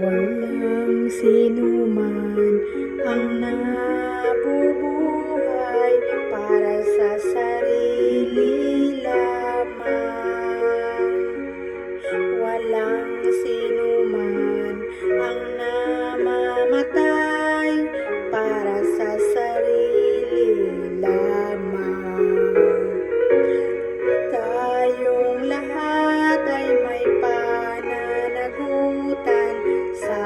Walang sinuman ang nabubuhay para sa sarili lamang. Walang sinuman ang namamatay para sa sarili lamang. Tayong lahat ay may pananagutan sa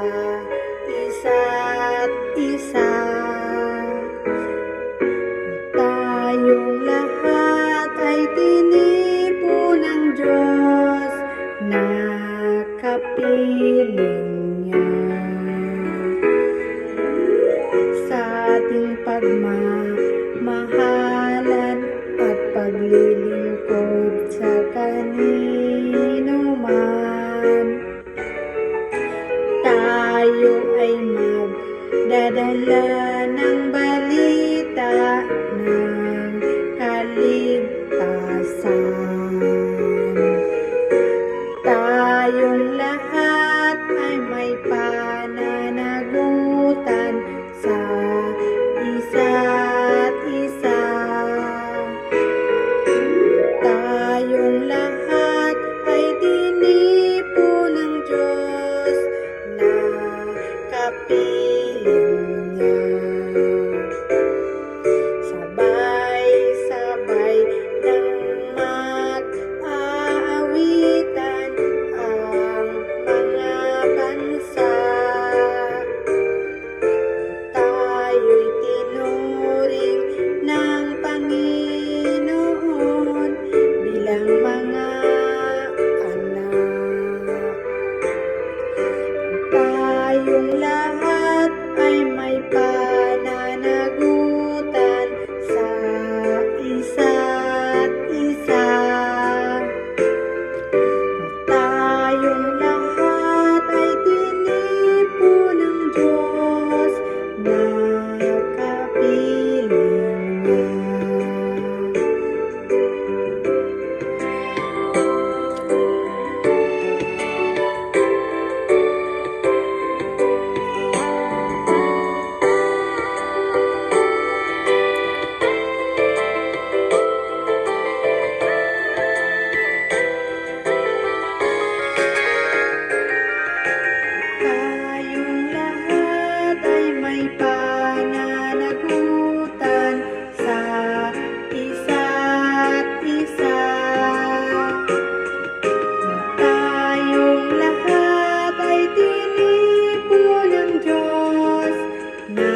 isa't isa. Tayong lahat ay tinipo ng Diyos na kapiling niya. Sa ating pagmamahalan at paglilingkod sa kanino man, tayo ay magdadala ng balita ng kaligtasan. Tayong lahat ay may pananagutan sa isa't isa. Tayong lahat ay tinipo ng Diyos na kapiling niya. Sabay-sabay nang mag-aawitan ang mga bansa. Tayo'y tinuring ng Panginoon bilang mga anak. Tayong lahat ay may pananagutan sa isa't isa. Tayong lahat ay tinipo ng Diyos na kapiling niya. Tayong lahat ay may pananagutan sa isa't isa. Tayong lahat ay tinipo ng Diyos na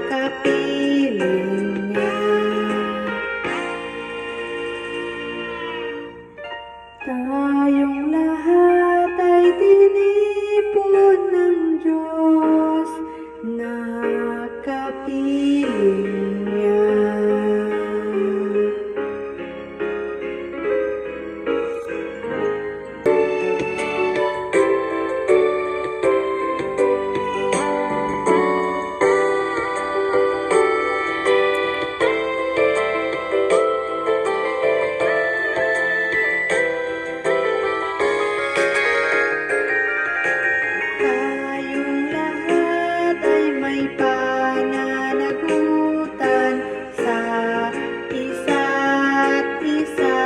kapiling niya. Tayong lahat ay tinipo ng Diyos na kapiling niya. Tayong lahat ay may pananagutan sa isa't isa.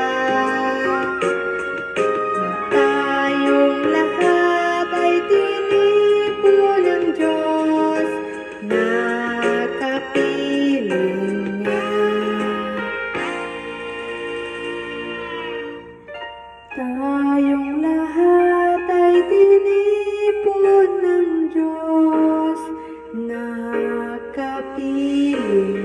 Tayong lahat ay tinipo ng Diyos na kapiling niya. Tayong lahat ay tinipo ng Diyos na kapiling